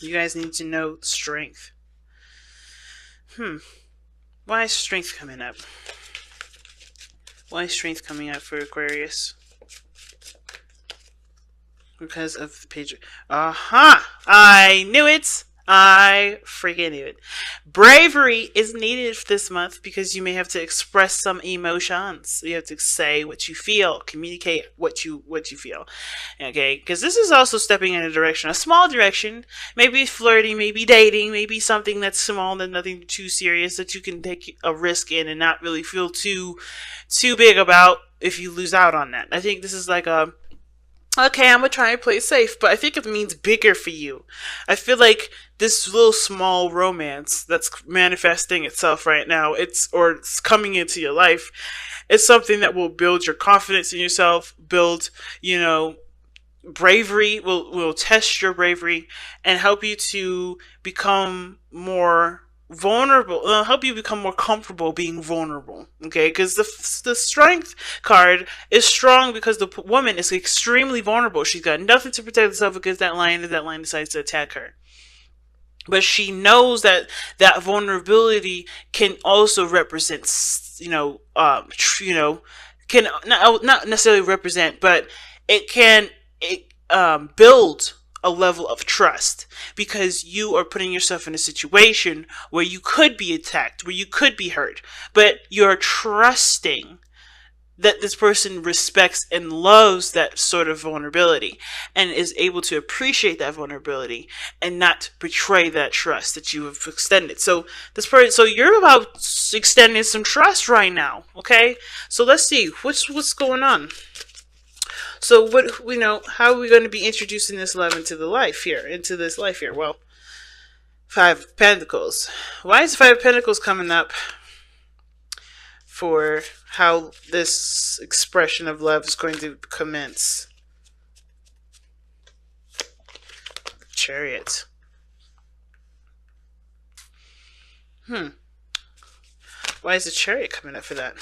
You guys need to know strength. Why is strength coming up? Why is strength coming up for Aquarius? Because of the page. Aha! I knew it! I freaking knew it. Bravery is needed this month because you may have to express some emotions. You have to say what you feel, communicate what you feel. Okay, because this is also stepping in a small direction. Maybe flirting, maybe dating, maybe something that's small and nothing too serious that you can take a risk in and not really feel too big about if you lose out on that. I think this is like a okay, I'm gonna try and play safe, but I think it means bigger for you. I feel like this little small romance that's manifesting itself right now, it's coming into your life, it's something that will build your confidence in yourself, build, bravery, will test your bravery and help you to become more vulnerable. It'll help you become more comfortable being vulnerable. Okay, because the strength card is strong because the woman is extremely vulnerable. She's got nothing to protect herself against that lion if that lion decides to attack her. But she knows that that vulnerability can also represent, can not necessarily represent, but it can build a level of trust because you are putting yourself in a situation where you could be attacked, where you could be hurt, but you're trusting that this person respects and loves that sort of vulnerability and is able to appreciate that vulnerability and not betray that trust that you have extended. So so you're about extending some trust right now. Okay, so let's see what's going on. So how are we going to be introducing this love into this life here? Well, Five of Pentacles. Why is the Five of Pentacles coming up for how this expression of love is going to commence? Chariot. Why is the Chariot coming up for that?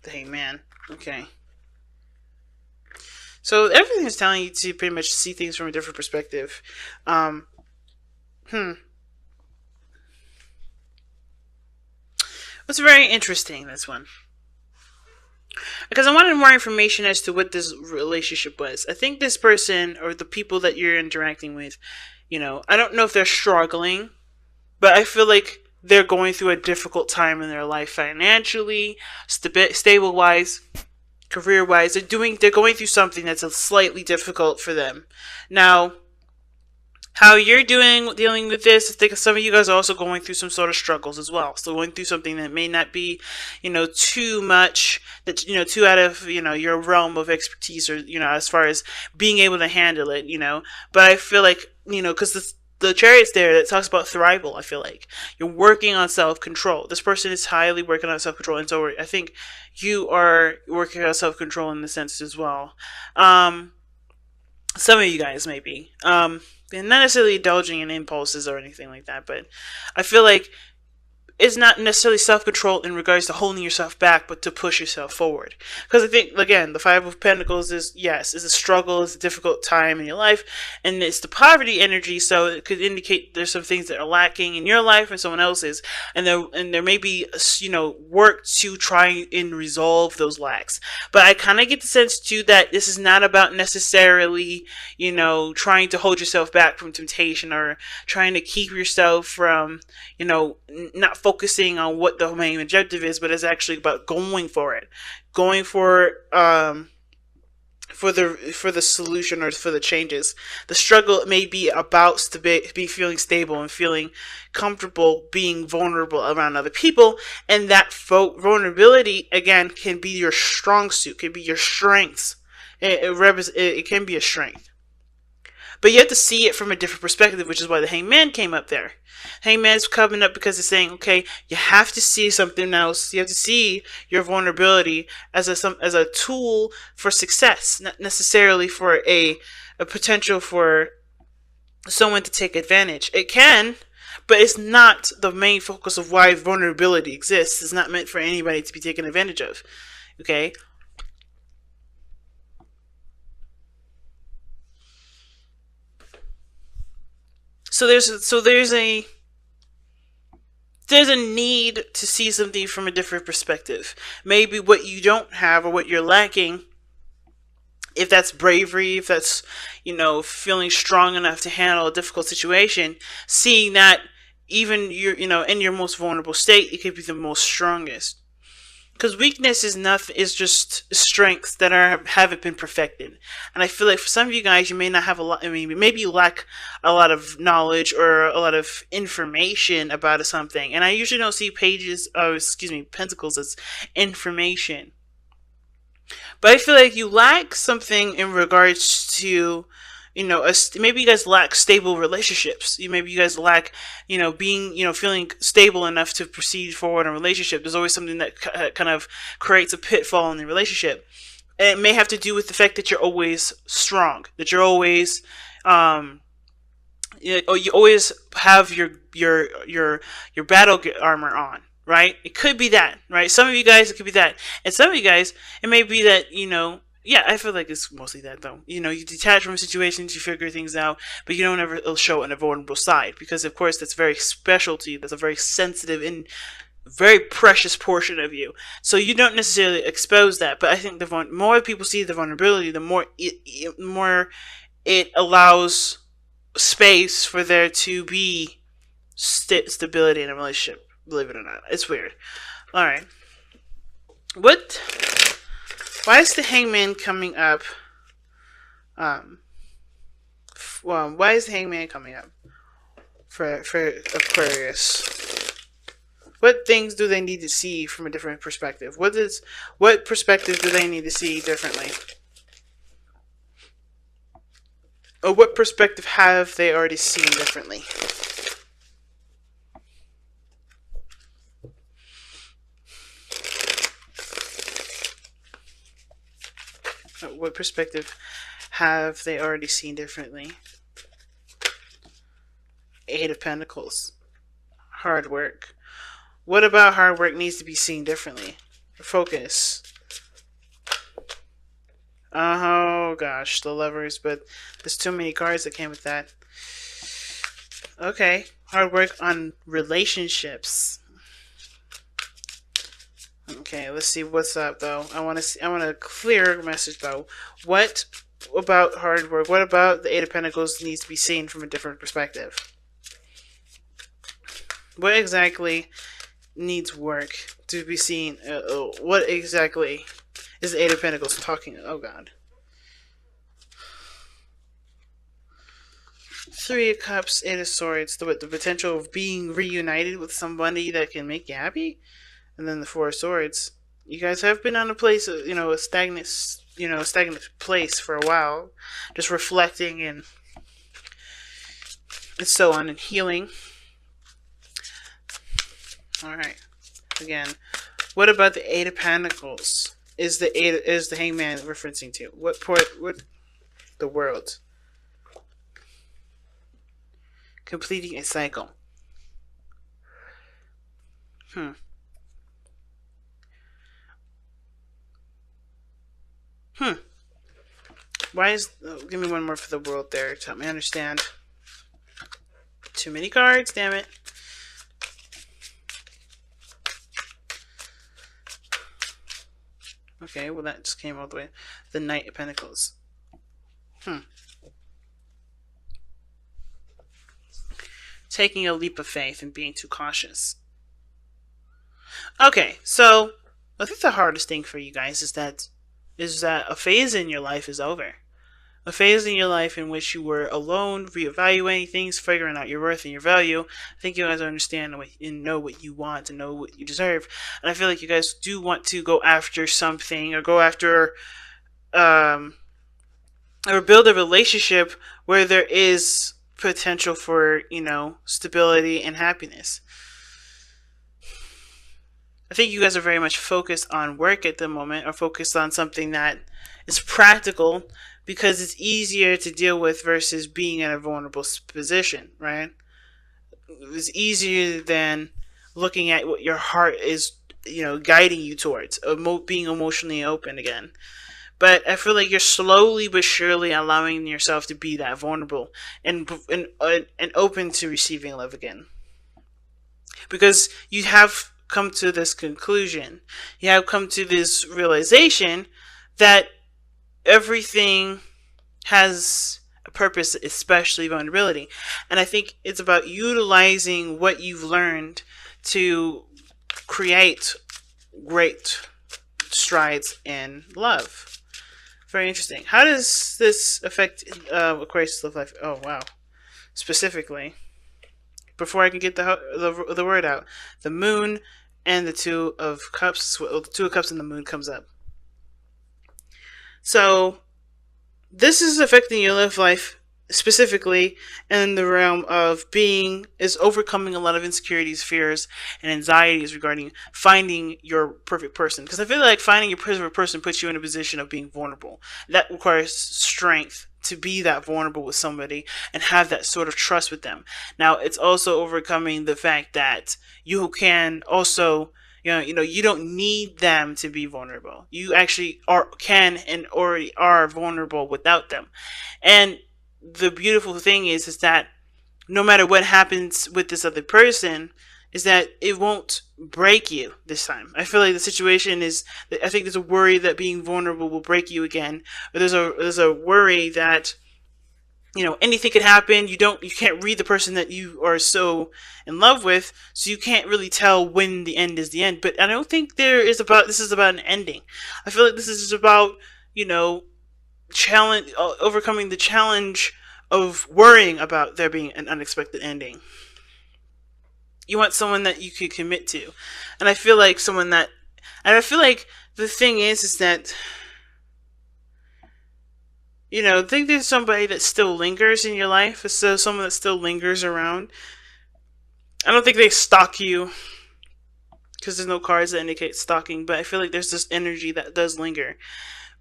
The Hangman. Okay. So everything is telling you to pretty much see things from a different perspective. What's very interesting, this one. Because I wanted more information as to what this relationship was. I think this person or the people that you're interacting with, I don't know if they're struggling, but I feel like they're going through a difficult time in their life financially, stable-wise, career-wise. They're going through something that's slightly difficult for them. Now, how you're dealing with this, I think some of you guys are also going through some sort of struggles as well. So going through something that may not be, too much, that, too out of, your realm of expertise or, as far as being able to handle it, But I feel like, because the Chariot's there that talks about thrival. I feel like you're working on self-control. This person is highly working on self-control, and so I think you are working on self-control in the sense as well. Some of you guys maybe, and not necessarily indulging in impulses or anything like that, but I feel like it's not necessarily self-control in regards to holding yourself back, but to push yourself forward. Because I think, again, the Five of Pentacles is a struggle, it's a difficult time in your life, and it's the poverty energy, so it could indicate there's some things that are lacking in your life and someone else's, and there may be, work to try and resolve those lacks. But I kind of get the sense, too, that this is not about necessarily, trying to hold yourself back from temptation or trying to keep yourself from, not focusing on what the main objective is, but it's actually about going for it, going for the solution or for the changes. The struggle may be about be feeling stable and feeling comfortable being vulnerable around other people, and that vulnerability again can be your strong suit, can be your strengths. It can be a strength. But you have to see it from a different perspective, which is why the Hangman came up there. Hangman's coming up because it's saying, okay, you have to see something else. You have to see your vulnerability as a tool for success, not necessarily for a potential for someone to take advantage. It can, but it's not the main focus of why vulnerability exists. It's not meant for anybody to be taken advantage of. Okay? there's a need to see something from a different perspective. Maybe what you don't have or what you're lacking, if that's bravery, if that's, feeling strong enough to handle a difficult situation, seeing that even in your most vulnerable state, it could be the most strongest. Because weakness is nothing, is just strengths that haven't been perfected. And I feel like for some of you guys, you may not have a lot. I mean, maybe you lack a lot of knowledge or a lot of information about something. And I usually don't see pentacles as information. But I feel like you lack something in regards to, maybe you guys lack stable relationships. Maybe you guys lack, being, feeling stable enough to proceed forward in a relationship. There's always something that kind of creates a pitfall in the relationship. And it may have to do with the fact that you're always strong, that you're always, you always have your battle armor on. Right? It could be that, right? Some of you guys, it could be that. And some of you guys, it may be that, yeah, I feel like it's mostly that, though. You detach from situations, you figure things out, but you don't ever show a vulnerable side. Because, of course, that's very special to you. That's a very sensitive and very precious portion of you. So you don't necessarily expose that. But I think the more people see the vulnerability, the more it allows space for there to be stability in a relationship. Believe it or not. It's weird. Alright. Why is the Hangman coming up? Why is the Hangman coming up for Aquarius? What things do they need to see from a different perspective? What perspective do they need to see differently? Or what perspective have they already seen differently? What perspective have they already seen differently? Eight of Pentacles. Hard work. What about hard work needs to be seen differently? Focus. Oh gosh, the Lovers, but there's too many cards that came with that. Okay, hard work on relationships. Okay, let's see what's up though. I want a clear message though. What about hard work? What about the Eight of Pentacles needs to be seen from a different perspective? What exactly needs work to be seen? What exactly is the Eight of Pentacles talking? Oh God. Three of Cups, Eight of Swords. The potential of being reunited with somebody that can make you happy. And then the Four of Swords. You guys have been on a place, a stagnant place for a while, just reflecting and so on, and healing. All right. Again, what about the Eight of Pentacles? Is the Hangman referencing to? What the World? Completing a cycle. Why is... give me one more for the World there to help me understand. Too many cards, damn it. Okay, well that just came all the way. The Knight of Pentacles. Taking a leap of faith and being too cautious. Okay, so I think the hardest thing for you guys is that a phase in your life is over. A phase in your life in which you were alone, reevaluating things, figuring out your worth and your value. I think you guys understand and know what you want and know what you deserve. And I feel like you guys do want to go after something, or go after, or build a relationship where there is potential for, stability and happiness. I think you guys are very much focused on work at the moment, or focused on something that is practical, because it's easier to deal with versus being in a vulnerable position, right? It's easier than looking at what your heart is, guiding you towards, being emotionally open again. but I feel like you're slowly but surely allowing yourself to be that vulnerable and open to receiving love again, because you have come to this conclusion, you have come to this realization that everything has a purpose, especially vulnerability. And I think it's about utilizing what you've learned to create great strides in love. Very interesting. How does this affect Aquarius' love life? Oh, wow. Specifically, before I can get the word out, the moon and the Two of Cups, well, the Two of Cups and the moon comes up. So this is affecting your love life specifically in the realm of overcoming a lot of insecurities, fears, and anxieties regarding finding your perfect person. Because I feel like finding your perfect person puts you in a position of being vulnerable. That requires strength to be that vulnerable with somebody and have that sort of trust with them. Now, it's also overcoming the fact that you can also, you don't need them to be vulnerable. You actually can and already are vulnerable without them. And the beautiful thing is that no matter what happens with this other person, is that it won't break you this time. I feel like the situation is, I think there's a worry that being vulnerable will break you again. Or there's a worry that, anything could happen. You can't read the person that you are so in love with, so you can't really tell when the end is the end. But I don't think this is about an ending. I feel like this is about, overcoming the challenge of worrying about there being an unexpected ending. You want someone that you could commit to. And I feel like the thing is that, I think there's somebody that still lingers in your life. So someone that still lingers around. I don't think they stalk you, because there's no cards that indicate stalking, but I feel like there's this energy that does linger.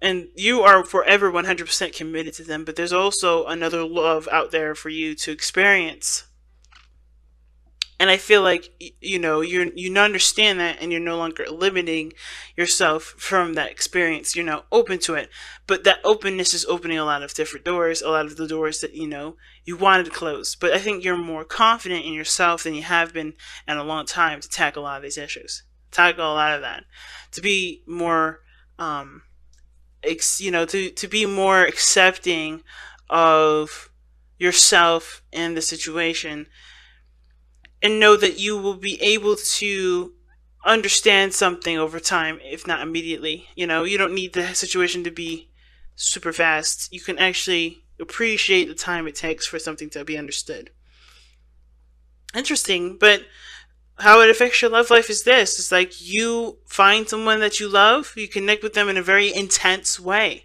And you are forever 100% committed to them, but there's also another love out there for you to experience. And I feel like, you understand that, and you're no longer limiting yourself from that experience. You're now open to it. But that openness is opening a lot of different doors, a lot of the doors that, you wanted to close. But I think you're more confident in yourself than you have been in a long time to tackle a lot of these issues. Tackle a lot of that. To be more, to be more accepting of yourself and the situation, and know that you will be able to understand something over time, if not immediately. You don't need the situation to be super fast. You can actually appreciate the time it takes for something to be understood. Interesting, but how it affects your love life is this. It's like you find someone that you love, you connect with them in a very intense way.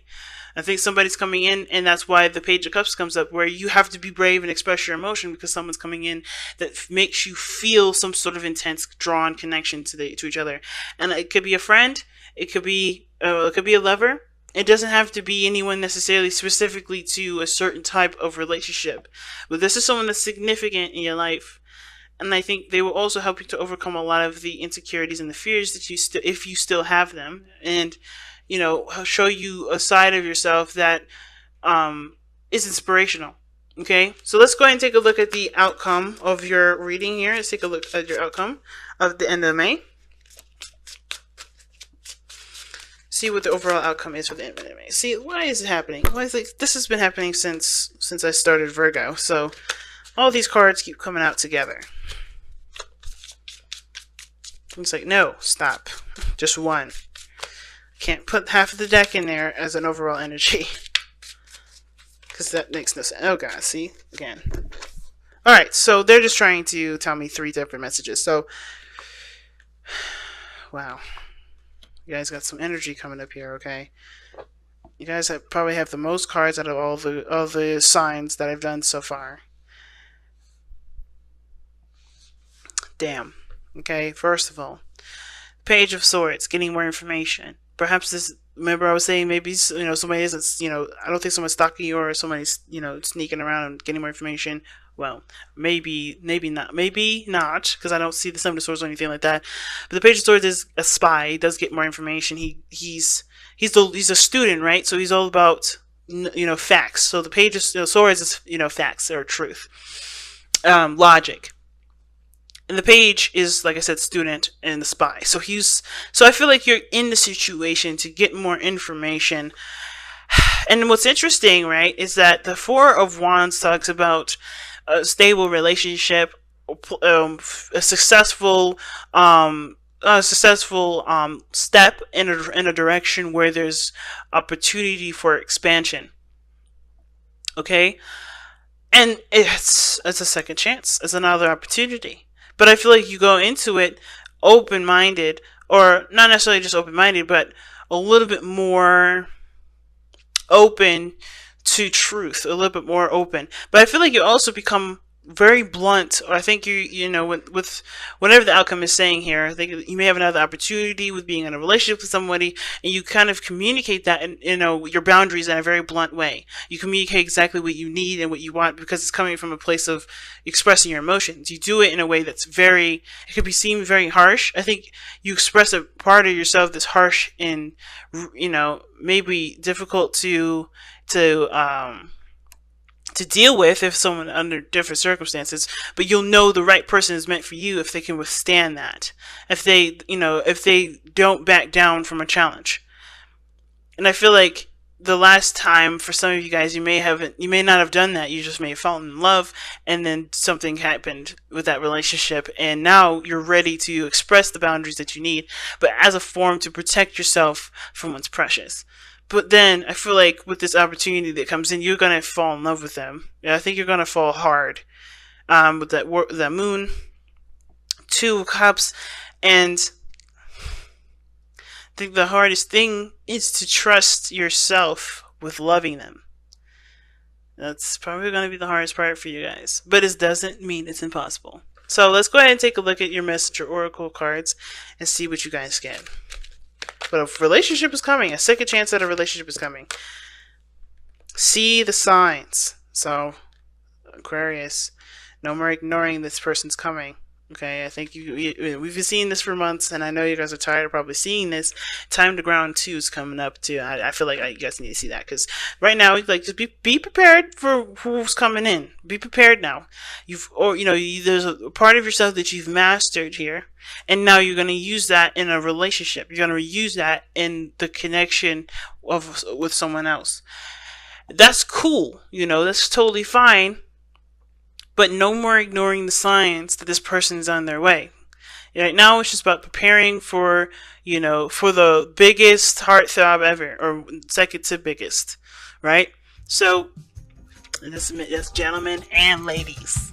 I think somebody's coming in, and that's why the Page of Cups comes up, where you have to be brave and express your emotion, because someone's coming in that makes you feel some sort of intense, drawn connection to each other. And it could be a friend, it could be a lover. It doesn't have to be anyone necessarily specifically to a certain type of relationship. But this is someone that's significant in your life. And I think they will also help you to overcome a lot of the insecurities and the fears that if you still have them, and show you a side of yourself that is inspirational. Okay, so let's go ahead and take a look at the outcome of your reading here. Let's take a look at your outcome of the end of May. See what the overall outcome is for the end of May. See, why is it happening? Well, this has been happening since I started Virgo. So all these cards keep coming out together. It's like, no, stop. Just one. Can't put half of the deck in there as an overall energy, because that makes no sense. Oh god, see? Again. Alright, so they're just trying to tell me 3 different messages. So, wow. You guys got some energy coming up here, okay? You guys probably have the most cards out of all the signs that I've done so far. Damn. Okay, first of all, Page of Swords, getting more information. Perhaps remember I was saying maybe, somebody isn't, I don't think someone's stalking you, or somebody's, sneaking around and getting more information. Well, maybe not, because I don't see the Seven of Swords or anything like that. But the Page of Swords is a spy. He does get more information. He's he's a student, right? So he's all about facts. So the page of swords is facts or truth, logic. And the page is, like I said, student and the spy. So I feel like you're in the situation to get more information. And what's interesting, right, is that the Four of Wands talks about a stable relationship, a successful step in a direction where there's opportunity for expansion. Okay, and it's a second chance, it's another opportunity. But I feel like you go into it open-minded, or not necessarily just open-minded, but a little bit more open to truth, a little bit more open. But I feel like you also become very blunt, or I think with whatever the outcome is saying here, I think you may have another opportunity with being in a relationship with somebody, and you kind of communicate that in your boundaries in a very blunt way. You communicate exactly what you need and what you want, because it's coming from a place of expressing your emotions. You do it in a way that's it could be seen very harsh. I think you express a part of yourself that's harsh and maybe difficult to deal with if someone under different circumstances, but you'll know the right person is meant for you if they can withstand that, if they don't back down from a challenge. And I feel like the last time for some of you guys, you may not have done that. You just may have fallen in love, and then something happened with that relationship, and now you're ready to express the boundaries that you need, but as a form to protect yourself from what's precious. But then I feel like with this opportunity that comes in, you're gonna fall in love with them. Yeah, I think you're gonna fall hard with that moon, 2 of Cups, and I think the hardest thing is to trust yourself with loving them. That's probably gonna be the hardest part for you guys, but it doesn't mean it's impossible. So let's go ahead and take a look at your Messenger Oracle cards and see what you guys get. But a relationship is coming. A second chance at a relationship is coming. See the signs. So, Aquarius, no more ignoring this person's coming. Okay, I think we've been seeing this for months, and I know you guys are tired of probably seeing this. Time to Ground 2 is coming up too. I feel like you guys need to see that, because right now, like, just be prepared for who's coming in. Be prepared now. There's a part of yourself that you've mastered here, and now you're going to use that in a relationship. You're going to use that in the connection with someone else. That's cool. That's totally fine. But no more ignoring the signs that this person is on their way. Right now, it's just about preparing for the biggest heartthrob ever, or second to biggest, right? So, that's gentlemen and ladies.